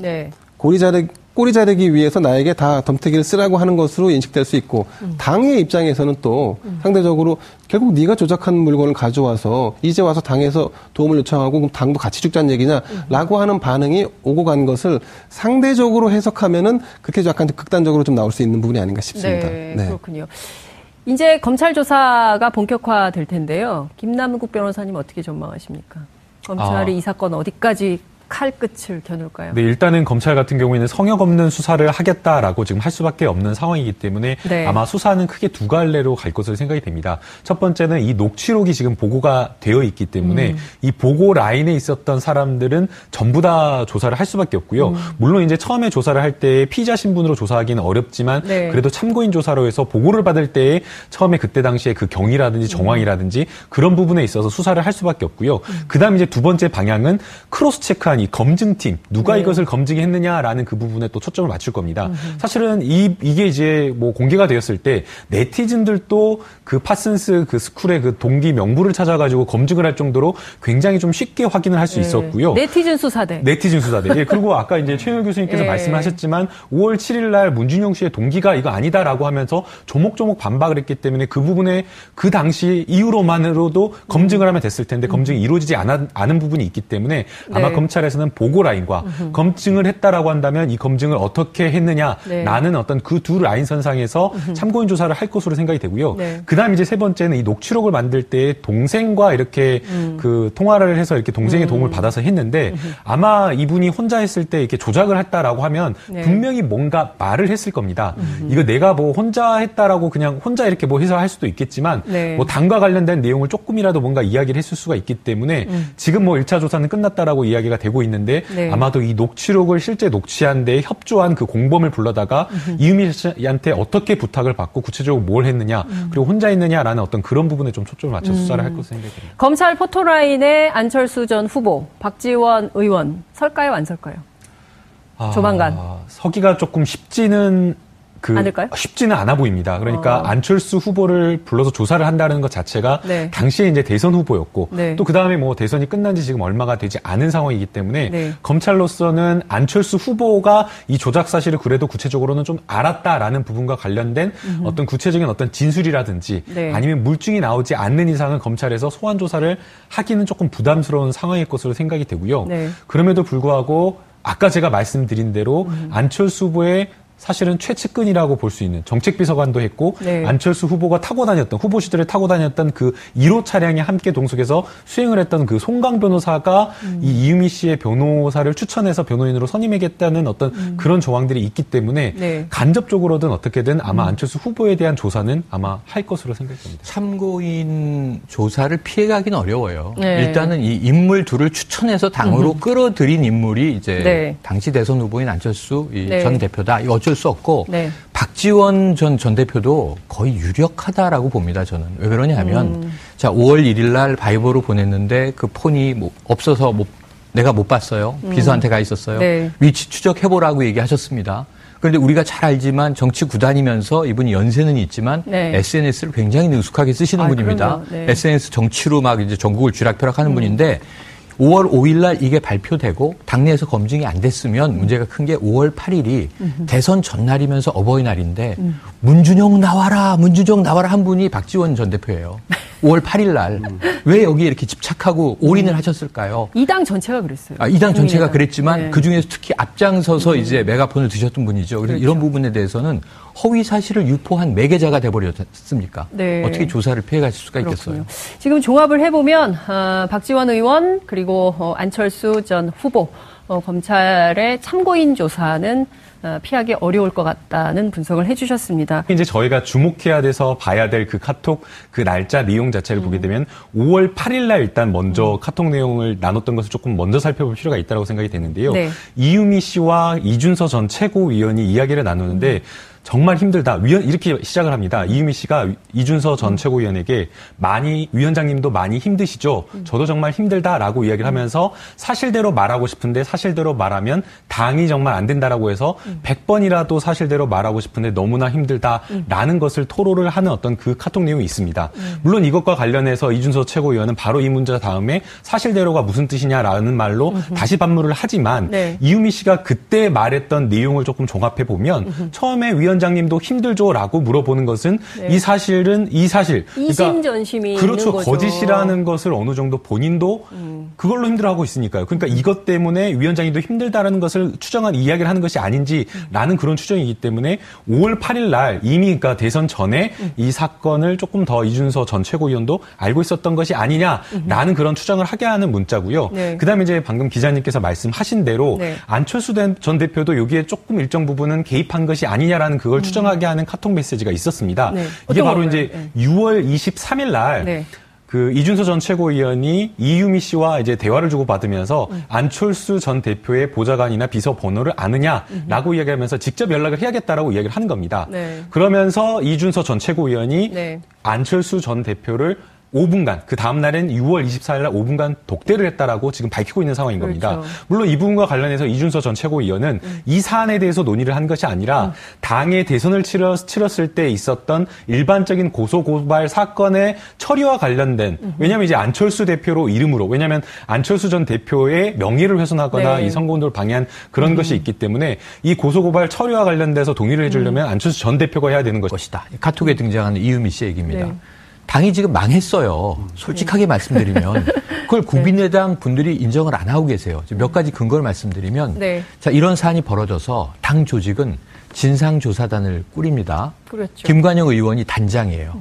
꼬리 자르기 위해서 나에게 다 덤태기를 쓰라고 하는 것으로 인식될 수 있고 당의 입장에서는 또 상대적으로 결국 네가 조작한 물건을 가져와서 이제 와서 당에서 도움을 요청하고 그럼 당도 같이 죽자는 얘기냐라고 하는 반응이 오고 간 것을 상대적으로 해석하면은 그렇게 약간 극단적으로 좀 나올 수 있는 부분이 아닌가 싶습니다. 네. 그렇군요. 이제 검찰 조사가 본격화될 텐데요. 김남국 변호사님 어떻게 전망하십니까? 검찰이 이 사건 어디까지 칼끝을 겨눌까요? 네, 일단은 검찰 같은 경우에는 성역 없는 수사를 하겠다라고 지금 할 수밖에 없는 상황이기 때문에 아마 수사는 크게 두 갈래로 갈 것으로 생각이 됩니다. 첫 번째는 이 녹취록이 지금 보고가 되어 있기 때문에 이 보고 라인에 있었던 사람들은 전부 다 조사를 할 수밖에 없고요. 물론 이제 처음에 조사를 할 때 피의자 신분으로 조사하기는 어렵지만 그래도 참고인 조사로 해서 보고를 받을 때 처음에 그때 당시에 그 경위라든지 정황이라든지 그런 부분에 있어서 수사를 할 수밖에 없고요. 그다음 이제 두 번째 방향은 크로스 체크한 말씀한 이 검증팀, 누가 네. 이것을 검증했느냐라는 그 부분에 또 초점을 맞출 겁니다. 사실은 이게 이제 뭐 공개가 되었을 때 네티즌들도 그 파슨스 그 스쿨의 그 동기 명부를 찾아가지고 검증을 할 정도로 굉장히 좀 쉽게 확인을 할 수 있었고요. 네티즌 수사대. 네티즌 수사대. 예, 그리고 아까 이제 최영일 교수님께서 말씀하셨지만 5월 7일 날 문준용 씨의 동기가 이거 아니다라고 하면서 조목조목 반박을 했기 때문에 그 부분에 그 당시 이유로만으로도 검증을 하면 됐을 텐데 검증이 이루어지지 않은 부분이 있기 때문에 아마 네. 검찰에서는 보고 라인과 검증을 했다라고 한다면 이 검증을 어떻게 했느냐라는 어떤 그 두 라인선상에서 참고인 조사를 할 것으로 생각이 되고요. 네. 그다음 이제 세 번째는 이 녹취록을 만들 때 동생과 이렇게 그 통화를 해서 이렇게 동생의 도움을 받아서 했는데 아마 이분이 혼자 했을 때 이렇게 조작을 했다라고 하면 네. 분명히 뭔가 말을 했을 겁니다. 이거 내가 뭐 혼자 했다라고 그냥 혼자 이렇게 뭐 해서 할 수도 있겠지만 네. 뭐 당과 관련된 내용을 조금이라도 뭔가 이야기를 했을 수가 있기 때문에 지금 뭐 1차 조사는 끝났다라고 이야기가 되고 있는데 네. 아마도 이 녹취록을 실제 녹취한 데 협조한 그 공범을 불러다가 이유미 씨한테 어떻게 부탁을 받고 구체적으로 뭘 했느냐 그리고 혼자 했느냐라는 어떤 그런 부분에 좀 초점을 맞춰 수사를 할 것으로 생각이 됩니다. 검찰 포토라인에 안철수 전 후보, 박지원 의원 설까요, 안 설까요? 조만간. 서기가 조금 쉽지는 않을까요? 쉽지는 않아 보입니다. 그러니까 안철수 후보를 불러서 조사를 한다는 것 자체가 네. 당시에 이제 대선 후보였고 네. 또 그 다음에 뭐 대선이 끝난 지 지금 얼마가 되지 않은 상황이기 때문에 네. 검찰로서는 안철수 후보가 이 조작 사실을 그래도 구체적으로는 좀 알았다라는 부분과 관련된 어떤 구체적인 어떤 진술이라든지 네. 아니면 물증이 나오지 않는 이상은 검찰에서 소환 조사를 하기는 조금 부담스러운 상황일 것으로 생각이 되고요. 네. 그럼에도 불구하고 아까 제가 말씀드린 대로 안철수 후보의 사실은 최측근이라고 볼 수 있는 정책비서관도 했고 네. 안철수 후보가 타고 다녔던 후보 시절에 타고 다녔던 그 1호 차량에 함께 동석해서 수행을 했던 그 송강 변호사가 이 이유미 씨의 변호사를 추천해서 변호인으로 선임하겠다는 어떤 그런 조항들이 있기 때문에 네. 간접적으로든 어떻게든 아마 안철수 후보에 대한 조사는 아마 할 것으로 생각됩니다. 참고인 조사를 피해가기는 어려워요. 네. 일단은 이 인물 둘을 추천해서 당으로 끌어들인 인물이 이제 네. 당시 대선 후보인 안철수 네. 전 대표다. 이거 어쩔 수 없고 네. 박지원 전 대표도 거의 유력하다라고 봅니다. 저는 왜 그러냐 하면 자 5월 1일 날 바이버로 보냈는데 그 폰이 뭐 없어서 내가 못 봤어요. 비서한테 가 있었어요. 네. 위치 추적해보라고 얘기하셨습니다. 그런데 우리가 잘 알지만 정치 구단이면서 이분이 연세는 있지만 네. SNS를 굉장히 능숙하게 쓰시는 분입니다. 그럼요. 네. SNS 정치로 막 이제 전국을 쥐락펴락하는 분인데 5월 5일 날 이게 발표되고 당내에서 검증이 안 됐으면 문제가 큰 게 5월 8일이 대선 전날이면서 어버이날인데 문준용 나와라 한 분이 박지원 전 대표예요. 5월 8일 날 왜 여기에 이렇게 집착하고 올인을 하셨을까요? 이 당 전체가 그랬어요. 이 당 전체가 국민의당. 그랬지만 네. 그중에서 특히 앞장서서 이제 메가폰을 드셨던 분이죠. 그래서 그렇죠. 이런 부분에 대해서는 허위 사실을 유포한 매개자가 돼버렸습니까? 네. 어떻게 조사를 피해가실 수가 그렇군요. 있겠어요? 지금 종합을 해보면 박지원 의원 그리고 안철수 전 후보 검찰의 참고인 조사는 피하기 어려울 것 같다는 분석을 해주셨습니다. 이제 저희가 주목해야 돼서 봐야 될 그 카톡 그 날짜 내용 자체를 보게 되면 5월 8일 날 일단 먼저 카톡 내용을 나눴던 것을 조금 먼저 살펴볼 필요가 있다고 생각이 되는데요. 네. 이유미 씨와 이준서 전 최고위원이 이야기를 나누는데 정말 힘들다. 이렇게 시작을 합니다. 이유미 씨가 이준서 전 최고위원에게 위원장님도 많이 힘드시죠? 저도 정말 힘들다라고 이야기를 하면서 사실대로 말하고 싶은데 사실대로 말하면 당이 정말 안 된다라고 해서 100번이라도 사실대로 말하고 싶은데 너무나 힘들다라는 것을 토로를 하는 어떤 그 카톡 내용이 있습니다. 물론 이것과 관련해서 이준서 최고위원은 바로 이 문제 다음에 사실대로가 무슨 뜻이냐라는 말로 다시 반문을 하지만 네. 이유미 씨가 그때 말했던 내용을 조금 종합해 보면 처음에 위원장님도 힘들죠라고 물어보는 것은 네. 이 사실 이심전심이 그렇죠. 있는 거죠. 거짓이라는 것을 어느 정도 본인도 그걸로 힘들어하고 있으니까요. 그러니까 이것 때문에 위원장님도 힘들다라는 것을 추정한 이야기를 하는 것이 아닌지라는 그런 추정이기 때문에 5월 8일 날 이미 그러니까 대선 전에 이 사건을 조금 더 이준서 전 최고위원도 알고 있었던 것이 아니냐라는 그런 추정을 하게 하는 문자고요. 네. 그다음에 이제 방금 기자님께서 말씀하신 대로 네. 안철수 전 대표도 여기에 조금 일정 부분은 개입한 것이 아니냐라는 그걸 추정하게 하는 카톡 메시지가 있었습니다. 네. 이게 어떤 바로 건가요? 이제 네. 6월 23일 날 네. 그 이준서 전 최고위원이 이유미 씨와 이제 대화를 주고받으면서 안철수 전 대표의 보좌관이나 비서 번호를 아느냐라고 이야기하면서 직접 연락을 해야겠다라고 이야기를 하는 겁니다. 네. 그러면서 이준서 전 최고위원이 네. 안철수 전 대표를 5분간, 그 다음날엔 6월 24일 날 5분간 독대를 했다라고 지금 밝히고 있는 상황인 겁니다. 그렇죠. 물론 이 부분과 관련해서 이준서 전 최고위원은 이 사안에 대해서 논의를 한 것이 아니라 당의 대선을 치렀을 때 있었던 일반적인 고소고발 사건의 처리와 관련된, 왜냐하면 이제 안철수 대표로 이름으로, 왜냐하면 안철수 전 대표의 명예를 훼손하거나 네. 이 선거운동을 방해한 그런 것이 있기 때문에 이 고소고발 처리와 관련돼서 동의를 해주려면 안철수 전 대표가 해야 되는 것이다. 카톡에 등장하는 이유미 씨 얘기입니다. 네. 당이 지금 망했어요. 솔직하게 말씀드리면. 그걸 국민의당 분들이 인정을 안 하고 계세요. 몇 가지 근거를 말씀드리면 네. 자, 이런 사안이 벌어져서 당 조직은 진상조사단을 꾸립니다. 그렇죠. 김관영 의원이 단장이에요.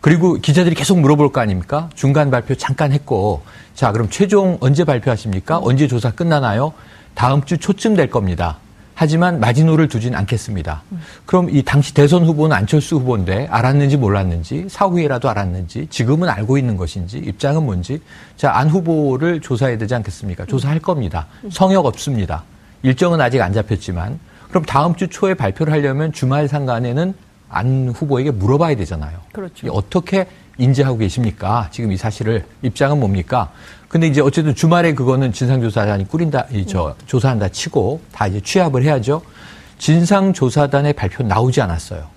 그리고 기자들이 계속 물어볼 거 아닙니까? 중간 발표 잠깐 했고 자, 그럼 최종 언제 발표하십니까? 언제 조사 끝나나요? 다음 주 초쯤 될 겁니다. 하지만 마지노를 두진 않겠습니다. 그럼 이 당시 대선 후보는 안철수 후보인데 알았는지 몰랐는지 사후에라도 알았는지 지금은 알고 있는 것인지 입장은 뭔지 자, 안 후보를 조사해야 되지 않겠습니까? 조사할 겁니다. 성역 없습니다. 일정은 아직 안 잡혔지만 그럼 다음 주 초에 발표를 하려면 주말 상간에는 안 후보에게 물어봐야 되잖아요. 그렇죠. 어떻게 인지하고 계십니까? 지금 이 사실을 입장은 뭡니까? 근데 이제 어쨌든 주말에 그거는 진상조사단이 조사한다 치고 다 이제 취합을 해야죠. 진상조사단의 발표 나오지 않았어요.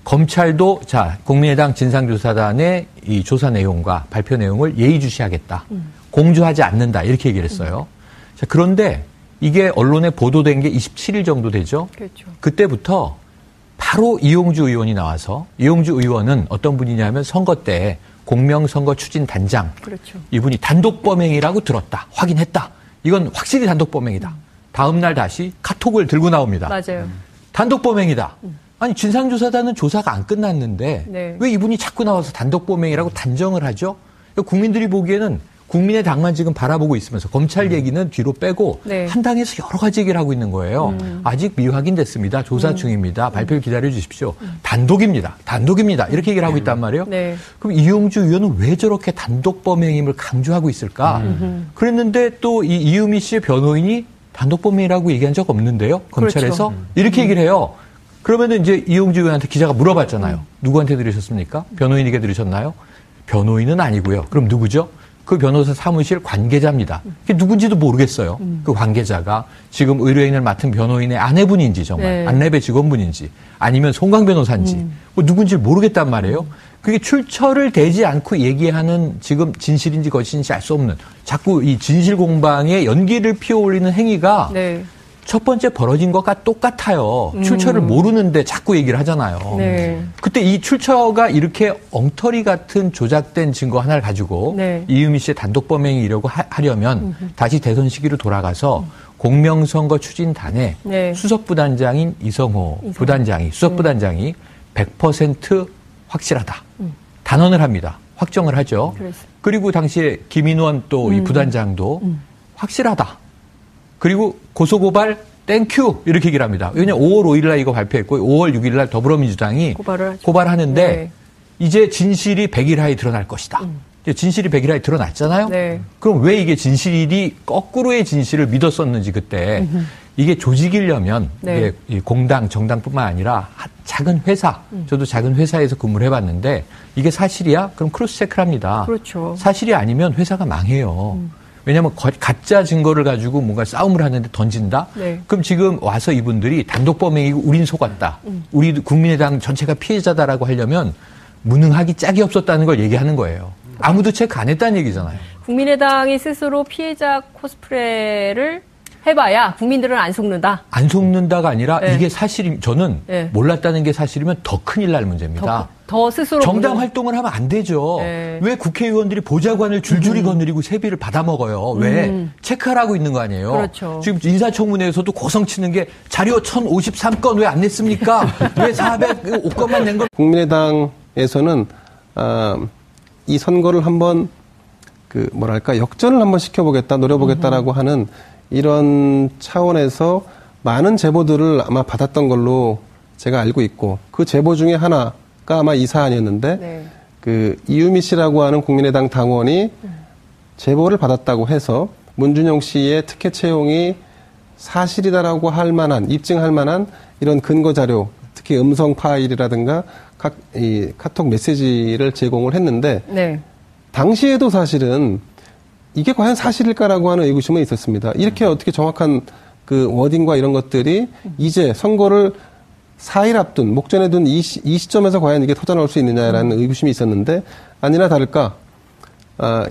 검찰도 자, 국민의당 진상조사단의 이 조사 내용과 발표 내용을 예의주시하겠다. 공조하지 않는다. 이렇게 얘기를 했어요. 자, 그런데 이게 언론에 보도된 게 27일 정도 되죠. 그렇죠. 그때부터 바로 이용주 의원이 나와서 이용주 의원은 어떤 분이냐면 선거 때 공명선거 추진단장. 그렇죠. 이분이 단독범행이라고 들었다. 확인했다. 이건 확실히 단독범행이다. 다음 날 다시 카톡을 들고 나옵니다. 맞아요. 단독범행이다. 아니 진상조사단은 조사가 안 끝났는데 네. 왜 이분이 자꾸 나와서 단독범행이라고 단정을 하죠? 국민들이 보기에는 국민의당만 지금 바라보고 있으면서 검찰 얘기는 뒤로 빼고 네. 한 당에서 여러 가지 얘기를 하고 있는 거예요. 아직 미확인됐습니다. 조사 중입니다. 발표를 기다려 주십시오. 단독입니다. 단독입니다. 이렇게 얘기를 하고 있단 말이에요. 네. 그럼 이용주 의원은 왜 저렇게 단독범행임을 강조하고 있을까? 그랬는데 또 이 이유미 씨의 변호인이 단독범행이라고 얘기한 적 없는데요. 검찰에서. 그렇죠. 이렇게 얘기를 해요. 그러면은 이제 이용주 의원한테 기자가 물어봤잖아요. 누구한테 들으셨습니까? 변호인에게 들으셨나요? 변호인은 아니고요. 그럼 누구죠? 그 변호사 사무실 관계자입니다. 그게 누군지도 모르겠어요. 그 관계자가 지금 의뢰인을 맡은 변호인의 아내분인지 정말 네. 안랩의 직원분인지 아니면 송강 변호사인지 뭐 누군지 모르겠단 말이에요. 그게 출처를 대지 않고 얘기하는 지금 진실인지 거짓인지 알 수 없는 자꾸 이 진실 공방에 연기를 피워올리는 행위가 네. 첫 번째 벌어진 것과 똑같아요. 출처를 모르는데 자꾸 얘기를 하잖아요. 네. 그때 이 출처가 이렇게 엉터리 같은 조작된 증거 하나를 가지고 네. 이유미 씨의 단독범행이라고 하려면 다시 대선 시기로 돌아가서 공명선거 추진단에 네. 수석부단장인 이성호 부단장이 수석부단장이 100% 확실하다. 단언을 합니다. 확정을 하죠. 그랬어요. 그리고 당시에 김인원 또 이 부단장도 확실하다. 그리고 고소고발 땡큐 이렇게 얘기를 합니다. 왜냐하면 5월 5일 날 이거 발표했고 5월 6일 날 더불어민주당이 고발을 하죠. 고발하는데 네. 이제 진실이 100일하에 드러날 것이다. 이제 진실이 100일하에 드러났잖아요. 네. 그럼 왜 이게 진실이 거꾸로의 진실을 믿었었는지 그때 이게 조직이려면 네. 이게 이 공당 정당뿐만 아니라 작은 회사 저도 작은 회사에서 근무를 해봤는데 이게 사실이야? 그럼 크로스 체크를 합니다. 그렇죠. 사실이 아니면 회사가 망해요. 왜냐하면 가짜 증거를 가지고 뭔가 싸움을 하는데 던진다? 네. 그럼 지금 와서 이분들이 단독범행이고 우린 속았다. 우리 국민의당 전체가 피해자다라고 하려면 무능하기 짝이 없었다는 걸 얘기하는 거예요. 아무도 체크 안 했다는 얘기잖아요. 국민의당이 스스로 피해자 코스프레를 해봐야 국민들은 안 속는다. 안 속는다가 아니라 네. 이게 사실이 저는 네. 몰랐다는 게 사실이면 더 큰일 날 문제입니다. 더 스스로 정당 활동을 하면 안 되죠. 네. 왜 국회의원들이 보좌관을 줄줄이 거느리고 세비를 받아먹어요. 왜? 체크하라고 있는 거 아니에요. 그렇죠. 지금 인사청문회에서도 고성치는 게 자료 1053건 왜 안 냈습니까? 왜 405건만 낸 거? 국민의당에서는 이 선거를 한번 역전을 한번 시켜보겠다, 노려보겠다라고 하는 이런 차원에서 많은 제보들을 아마 받았던 걸로 제가 알고 있고 그 제보 중에 하나가 아마 이 사안이었는데 네. 그 이유미 씨라고 하는 국민의당 당원이 제보를 받았다고 해서 문준용 씨의 특혜 채용이 사실이다라고 할 만한 입증할 만한 이런 근거 자료 특히 음성 파일이라든가 이 카톡 메시지를 제공을 했는데 네. 당시에도 사실은 이게 과연 사실일까라고 하는 의구심은 있었습니다. 이렇게 어떻게 정확한 그 워딩과 이런 것들이 이제 선거를 4일 앞둔, 목전에 둔 이 시점에서 과연 이게 터져나올 수 있느냐라는 의구심이 있었는데, 아니나 다를까,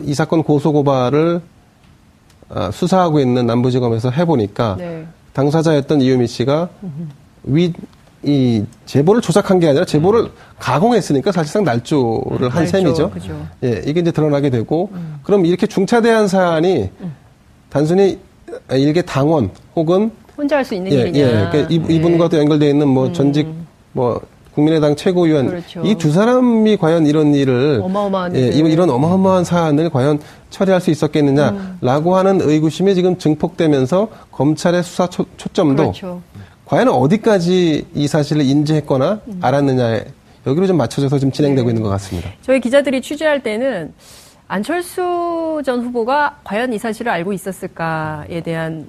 이 사건 고소고발을 수사하고 있는 남부지검에서 해보니까, 네. 당사자였던 이유미 씨가 이 제보를 조작한 게 아니라 제보를 가공했으니까 사실상 날조를 한 셈이죠. 그죠. 예, 이게 이제 드러나게 되고, 그럼 이렇게 중차대한 사안이 단순히 일개 당원 혹은 혼자 할 수 있는 일이냐. 그러니까 이분과도 연결되어 있는 뭐 전직 뭐 국민의당 최고위원 그렇죠. 이 두 사람이 과연 이런 일을 어마어마한 이런 어마어마한 사안을 과연 처리할 수 있었겠느냐라고 하는 의구심이 지금 증폭되면서 검찰의 수사 초점도 그렇죠. 과연 어디까지 이 사실을 인지했거나 알았느냐에 여기로 좀 맞춰져서 지금 진행되고 있는 것 같습니다. 저희 기자들이 취재할 때는 안철수 전 후보가 과연 이 사실을 알고 있었을까에 대한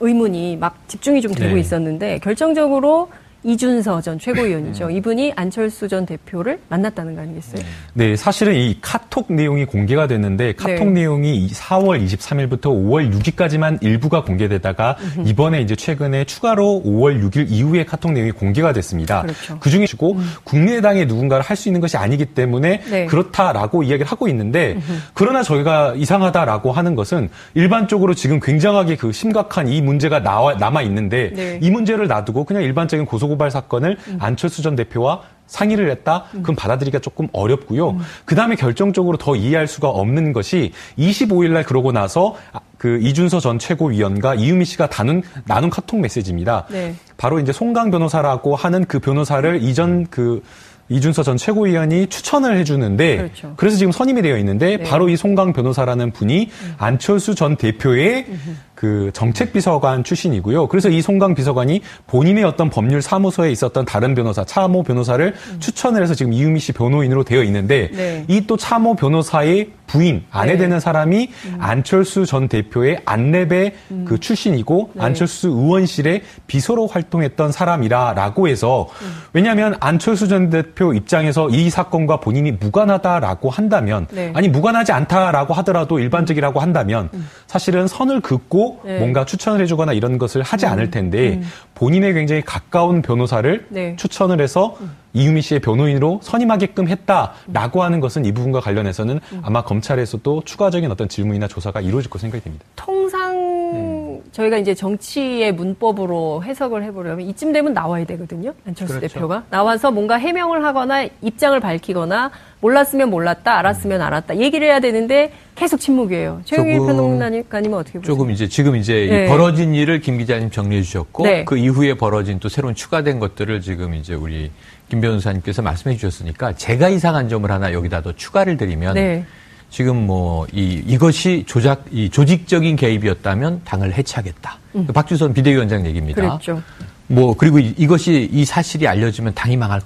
의문이 막 집중이 좀 되고 있었는데 결정적으로 이준서 전 최고위원이죠. 이분이 안철수 전 대표를 만났다는 거 아니겠어요? 네, 사실은 이 카톡 내용이 공개가 됐는데 카톡 내용이 4월 23일부터 5월 6일까지만 일부가 공개되다가 이번에 이제 최근에 추가로 5월 6일 이후에 카톡 내용이 공개가 됐습니다. 그렇죠. 그중에 국민의당에 누군가를 할 수 있는 것이 아니기 때문에 그렇다라고 이야기를 하고 있는데 그러나 저희가 이상하다라고 하는 것은 일반적으로 지금 굉장하게 그 심각한 이 문제가 남아 있는데 이 문제를 놔두고 그냥 일반적인 고발 사건을 안철수 전 대표와 상의를 했다? 그럼 받아들이기가 조금 어렵고요. 그다음에 결정적으로 더 이해할 수가 없는 것이 25일 날 그러고 나서 그 이준서 전 최고위원과 이유미 씨가 나눈 카톡 메시지입니다. 네. 바로 이제 송강 변호사라고 하는 그 변호사를 이준서 전 최고위원이 추천을 해주는데 그렇죠. 그래서 지금 선임이 되어 있는데 바로 이 송강 변호사라는 분이 안철수 전 대표의 그 정책비서관 출신이고요. 그래서 이 송강 비서관이 본인의 어떤 법률 사무소에 있었던 다른 변호사, 차모 변호사를 추천을 해서 지금 이유미 씨 변호인으로 되어 있는데 이 또 차모 변호사의 부인, 아내 되는 사람이 안철수 전 대표의 안랩의 그 출신이고 안철수 의원실의 비서로 활동했던 사람이라고 해서 왜냐하면 안철수 전 대표 입장에서 이 사건과 본인이 무관하다라고 한다면 아니 무관하지 않다라고 하더라도 일반적이라고 한다면 사실은 선을 긋고 뭔가 추천을 해주거나 이런 것을 하지 않을 텐데 본인의 굉장히 가까운 변호사를 추천을 해서 이유미 씨의 변호인으로 선임하게끔 했다라고 하는 것은 이 부분과 관련해서는 아마 검찰에서도 추가적인 어떤 질문이나 조사가 이루어질 것으로 생각이 됩니다. 통상 저희가 이제 정치의 문법으로 해석을 해보려면 이쯤 되면 나와야 되거든요. 안철수 그렇죠. 대표가 나와서 뭔가 해명을 하거나 입장을 밝히거나 몰랐으면 몰랐다, 알았으면 알았다 얘기를 해야 되는데 계속 침묵이에요. 최영일 평론가님은 어떻게 보세요? 조금 지금 이 벌어진 일을 김 기자님 정리해 주셨고 그 이후에 벌어진 또 새로운 추가된 것들을 지금 이제 우리 김 변호사님께서 말씀해 주셨으니까 제가 이상한 점을 하나 여기다 더 추가를 드리면 지금 이것이 조직적인 개입이었다면 당을 해체하겠다. 박주선 비대위원장 얘기입니다. 그랬죠. 그리고 이 사실이 알려지면 당이 망할